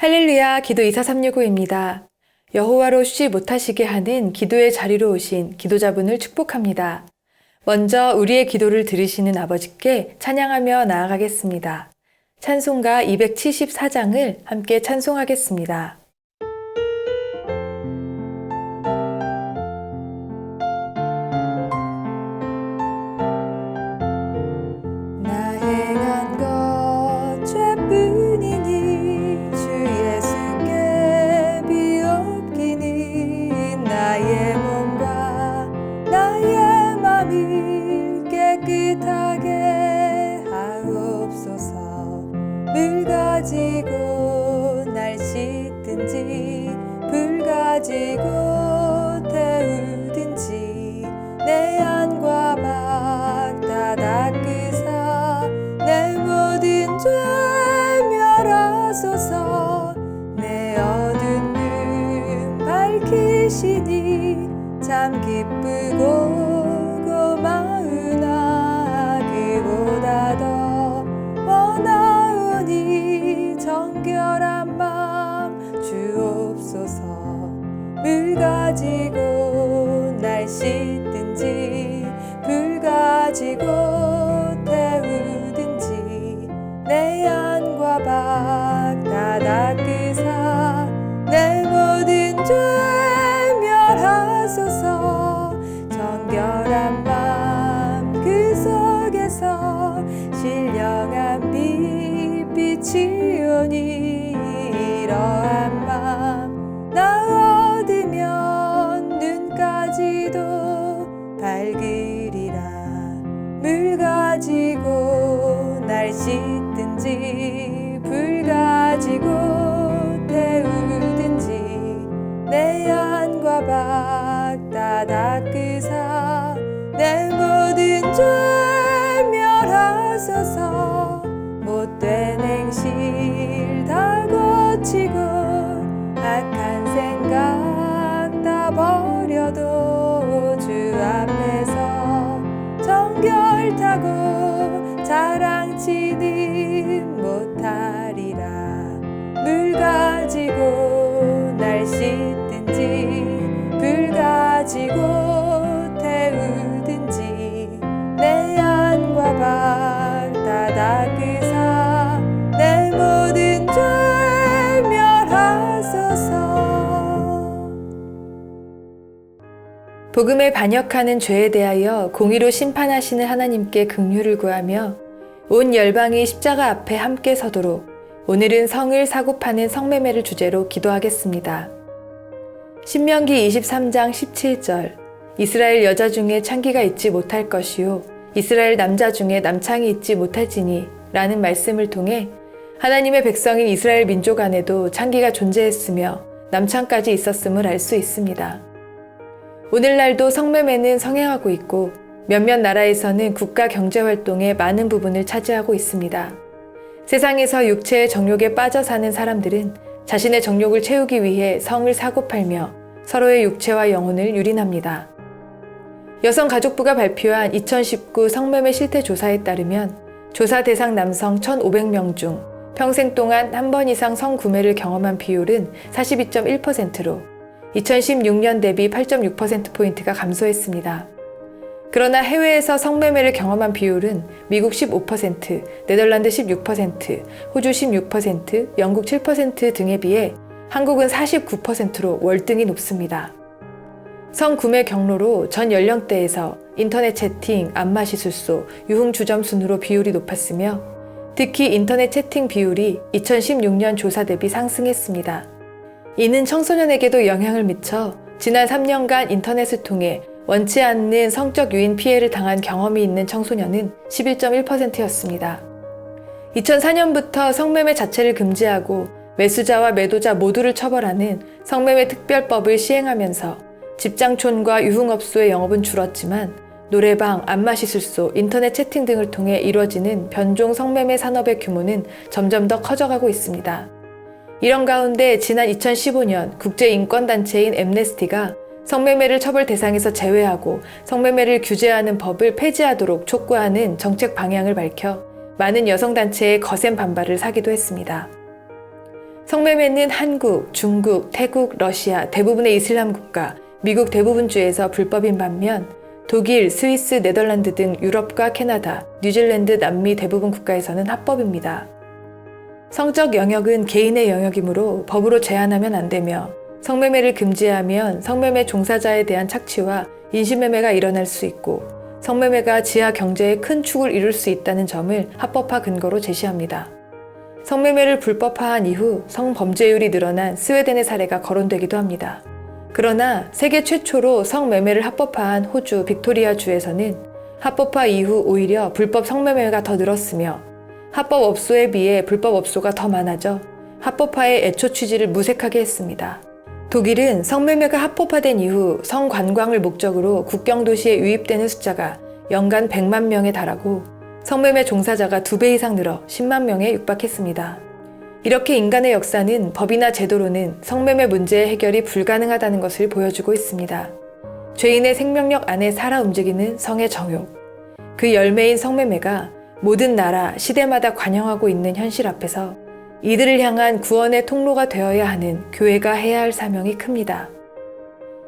할렐루야, 기도 24365입니다. 여호와로 쉬지 못하시게 하는 기도의 자리로 오신 기도자분을 축복합니다. 먼저 우리의 기도를 들으시는 아버지께 찬양하며 나아가겠습니다. 찬송가 274장을 함께 찬송하겠습니다. 물 가지고 날 씻든지 불 가지고 태우든지 내 안과 밖 다 닦으사 내 모든 죄 멸하소서. 내 어두운 눈 밝히시니 참 기쁘고 고마우나 그보다 더 원하오니 정결한 맘 주옵소서. 물 가지고 날 씻든지 불 가지고 태우든지 내 안과 밖 다 닦으사 내 모든 죄 멸하소서. 정결한 맘 그 속에서 신령한 빛이 오니 이러한 맘 나 얻으면 눈까지도 밝으리라. 물 가지고 날 씻든지 불 가지고 태우든지 내 안과 밖 다 닦으사 내 모든 죄 멸하소서. 못된 행실 다 고치고 악한 생각 다 버려도 주 앞에서 정결타고 자랑치는 못하리라. 물 가지고 날 씻든지 불 가지고 태우든지 내 안과 밖 다 닦으사 내 모든 죄 멸하소서. 복음을 반역하는 죄에 대하여 공의로 심판하시는 하나님께 긍휼을 구하며 온 열방이 십자가 앞에 함께 서도록 오늘은 성을 사고 파는 성매매를 주제로 기도하겠습니다. 신명기 23장 17절 이스라엘 여자 중에 창기가 있지 못할 것이요 이스라엘 남자 중에 남창이 있지 못할지니 라는 말씀을 통해 하나님의 백성인 이스라엘 민족 안에도 창기가 존재했으며 남창까지 있었음을 알 수 있습니다. 오늘날도 성매매는 성행하고 있고 몇몇 나라에서는 국가 경제활동의 많은 부분을 차지하고 있습니다. 세상에서 육체의 정욕에 빠져 사는 사람들은 자신의 정욕을 채우기 위해 성을 사고 팔며 서로의 육체와 영혼을 유린합니다. 여성가족부가 발표한 2019 성매매 실태조사에 따르면 조사 대상 남성 1,500명 중 평생 동안 한 번 이상 성구매를 경험한 비율은 42.1%로 2016년 대비 8.6%포인트가 감소했습니다. 그러나 해외에서 성매매를 경험한 비율은 미국 15%, 네덜란드 16%, 호주 16%, 영국 7% 등에 비해 한국은 49%로 월등히 높습니다. 성구매 경로로 전 연령대에서 인터넷 채팅, 안마시술소, 유흥주점 순으로 비율이 높았으며 특히 인터넷 채팅 비율이 2016년 조사 대비 상승했습니다. 이는 청소년에게도 영향을 미쳐 지난 3년간 인터넷을 통해 원치 않는 성적 유인 피해를 당한 경험이 있는 청소년은 11.1%였습니다. 2004년부터 성매매 자체를 금지하고 매수자와 매도자 모두를 처벌하는 성매매 특별법을 시행하면서 집장촌과 유흥업소의 영업은 줄었지만 노래방, 안마시술소, 인터넷 채팅 등을 통해 이루어지는 변종 성매매 산업의 규모는 점점 더 커져가고 있습니다. 이런 가운데 지난 2015년 국제인권단체인 엠네스티가 성매매를 처벌 대상에서 제외하고 성매매를 규제하는 법을 폐지하도록 촉구하는 정책 방향을 밝혀 많은 여성단체의 거센 반발을 사기도 했습니다. 성매매는 한국, 중국, 태국, 러시아 대부분의 이슬람 국가, 미국 대부분 주에서 불법인 반면 독일, 스위스, 네덜란드 등 유럽과 캐나다, 뉴질랜드, 남미 대부분 국가에서는 합법입니다. 성적 영역은 개인의 영역이므로 법으로 제한하면 안 되며 성매매를 금지하면 성매매 종사자에 대한 착취와 인신매매가 일어날 수 있고 성매매가 지하 경제에 큰 축을 이룰 수 있다는 점을 합법화 근거로 제시합니다. 성매매를 불법화한 이후 성범죄율이 늘어난 스웨덴의 사례가 거론되기도 합니다. 그러나 세계 최초로 성매매를 합법화한 호주 빅토리아주에서는 합법화 이후 오히려 불법 성매매가 더 늘었으며 합법업소에 비해 불법업소가 더 많아져 합법화의 애초 취지를 무색하게 했습니다. 독일은 성매매가 합법화된 이후 성관광을 목적으로 국경도시에 유입되는 숫자가 연간 100만 명에 달하고 성매매 종사자가 2배 이상 늘어 10만 명에 육박했습니다. 이렇게 인간의 역사는 법이나 제도로는 성매매 문제의 해결이 불가능하다는 것을 보여주고 있습니다. 죄인의 생명력 안에 살아 움직이는 성의 정욕, 그 열매인 성매매가 모든 나라, 시대마다 관영하고 있는 현실 앞에서 이들을 향한 구원의 통로가 되어야 하는 교회가 해야 할 사명이 큽니다.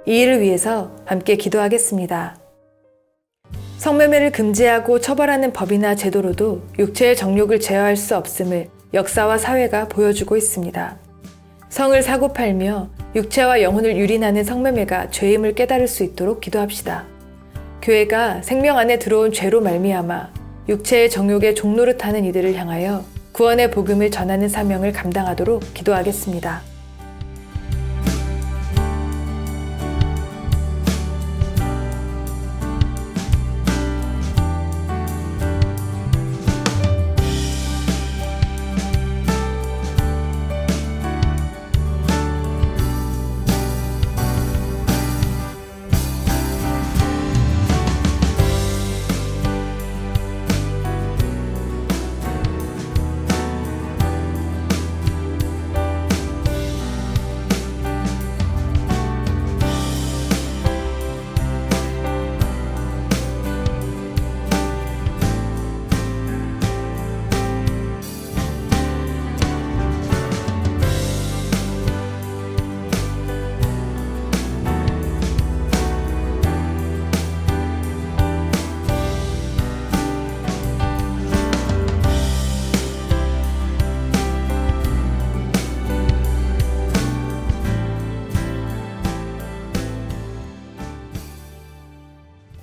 이 일을 위해서 함께 기도하겠습니다. 성매매를 금지하고 처벌하는 법이나 제도로도 육체의 정욕을 제어할 수 없음을 역사와 사회가 보여주고 있습니다. 성을 사고팔며 육체와 영혼을 유린하는 성매매가 죄임을 깨달을 수 있도록 기도합시다. 교회가 생명 안에 들어온 죄로 말미암아 육체의 정욕의 종노릇 하는 이들을 향하여 구원의 복음을 전하는 사명을 감당하도록 기도하겠습니다.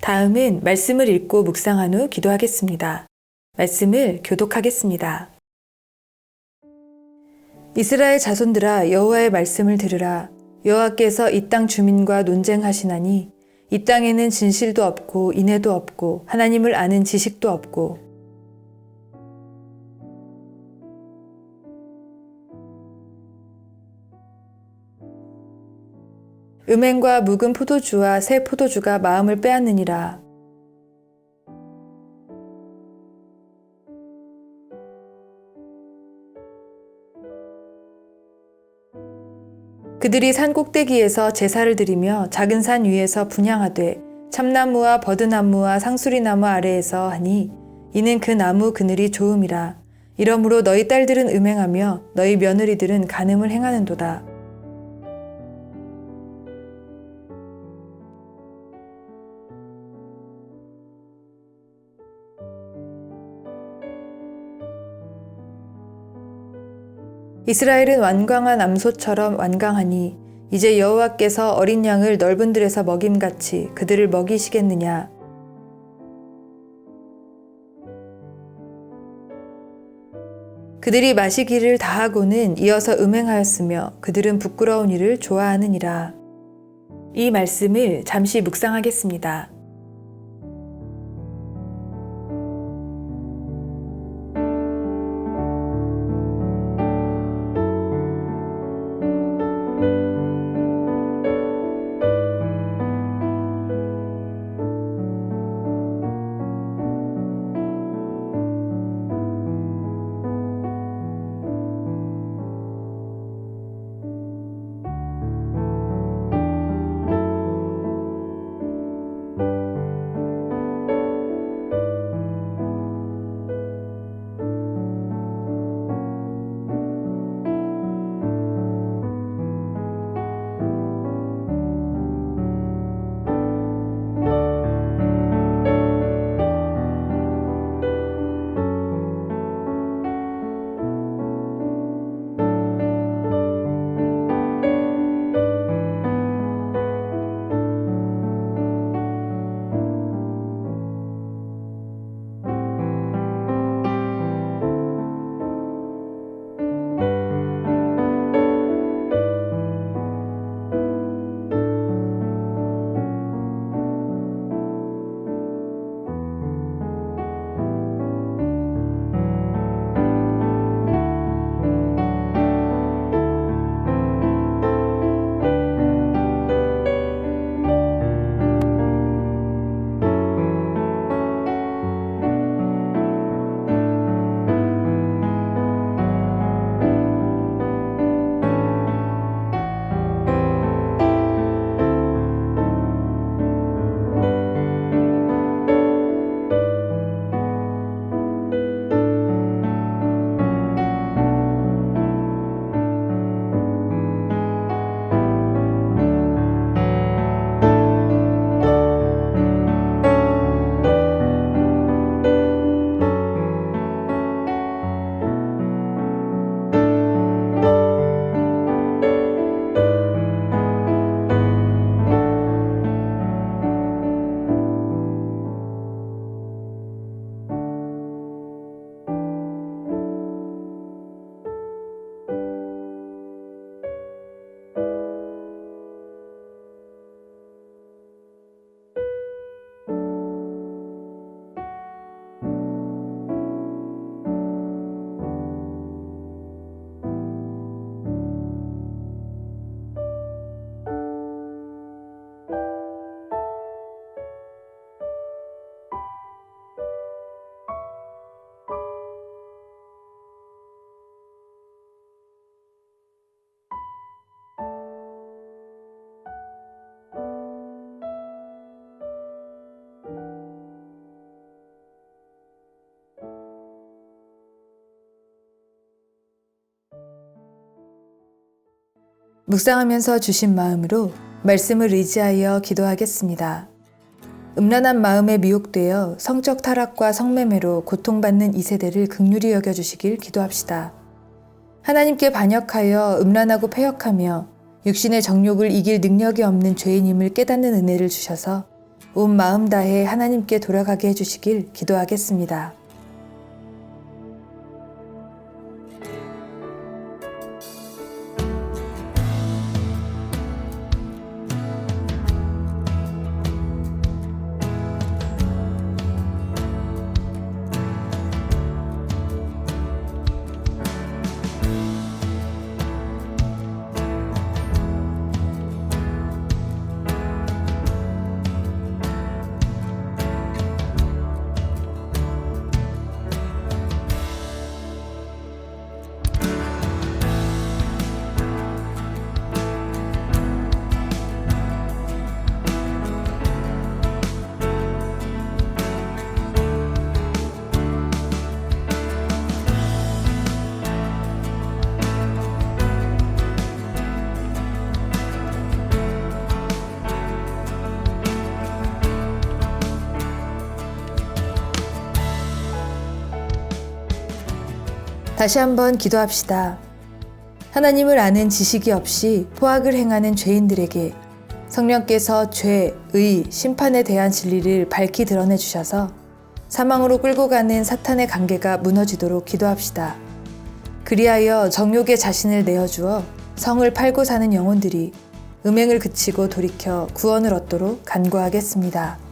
다음은 말씀을 읽고 묵상한 후 기도하겠습니다. 말씀을 교독하겠습니다. 이스라엘 자손들아 여호와의 말씀을 들으라. 여호와께서 이 땅 주민과 논쟁하시나니 이 땅에는 진실도 없고 인애도 없고 하나님을 아는 지식도 없고 음행과 묵은 포도주와 새 포도주가 마음을 빼앗느니라. 그들이 산 꼭대기에서 제사를 드리며 작은 산 위에서 분향하되 참나무와 버드나무와 상수리나무 아래에서 하니 이는 그 나무 그늘이 좋음이라. 이러므로 너희 딸들은 음행하며 너희 며느리들은 간음을 행하는도다. 이스라엘은 완강한 암소처럼 완강하니 이제 여호와께서 어린 양을 넓은 들에서 먹임같이 그들을 먹이시겠느냐. 그들이 마시기를 다하고는 이어서 음행하였으며 그들은 부끄러운 일을 좋아하느니라. 이 말씀을 잠시 묵상하겠습니다. 묵상하면서 주신 마음으로 말씀을 의지하여 기도하겠습니다. 음란한 마음에 미혹되어 성적 타락과 성매매로 고통받는 이 세대를 긍휼히 여겨주시길 기도합시다. 하나님께 반역하여 음란하고 패역하며 육신의 정욕을 이길 능력이 없는 죄인임을 깨닫는 은혜를 주셔서 온 마음 다해 하나님께 돌아가게 해주시길 기도하겠습니다. 다시 한번 기도합시다. 하나님을 아는 지식이 없이 포악을 행하는 죄인들에게 성령께서 죄, 의, 심판에 대한 진리를 밝히 드러내 주셔서 사망으로 끌고 가는 사탄의 관계가 무너지도록 기도합시다. 그리하여 정욕에 자신을 내어주어 성을 팔고 사는 영혼들이 음행을 그치고 돌이켜 구원을 얻도록 간구하겠습니다.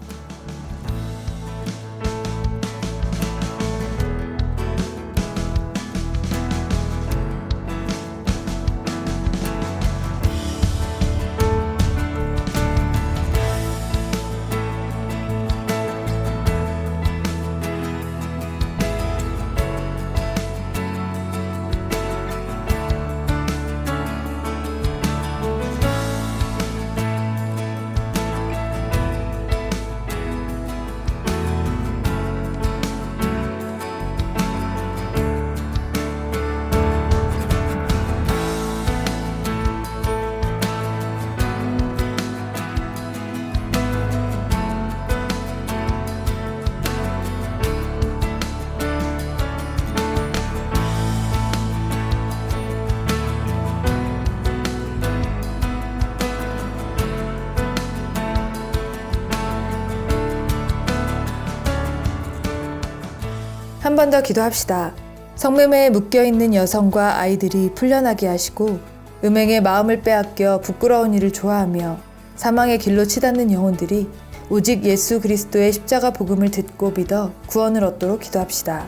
한 번 더 기도합시다. 성매매에 묶여있는 여성과 아이들이 풀려나게 하시고 음행에 마음을 빼앗겨 부끄러운 일을 좋아하며 사망의 길로 치닫는 영혼들이 오직 예수 그리스도의 십자가 복음을 듣고 믿어 구원을 얻도록 기도합시다.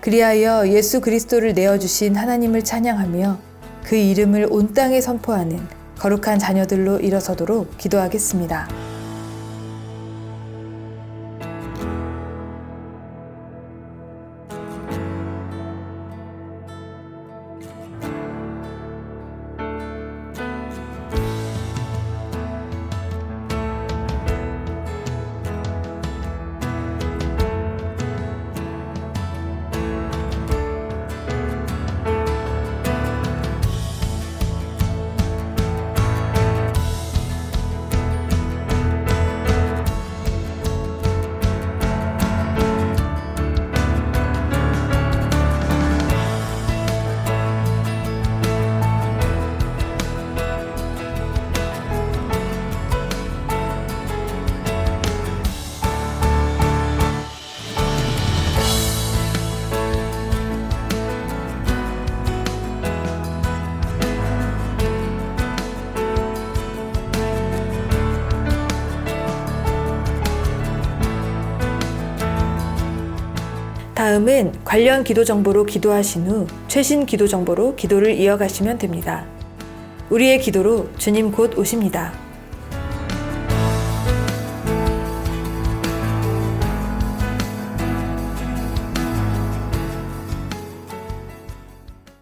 그리하여 예수 그리스도를 내어주신 하나님을 찬양하며 그 이름을 온 땅에 선포하는 거룩한 자녀들로 일어서도록 기도하겠습니다. 다음은 관련 기도 정보로 기도하신 후 최신 기도 정보로 기도를 이어가시면 됩니다. 우리의 기도로 주님 곧 오십니다.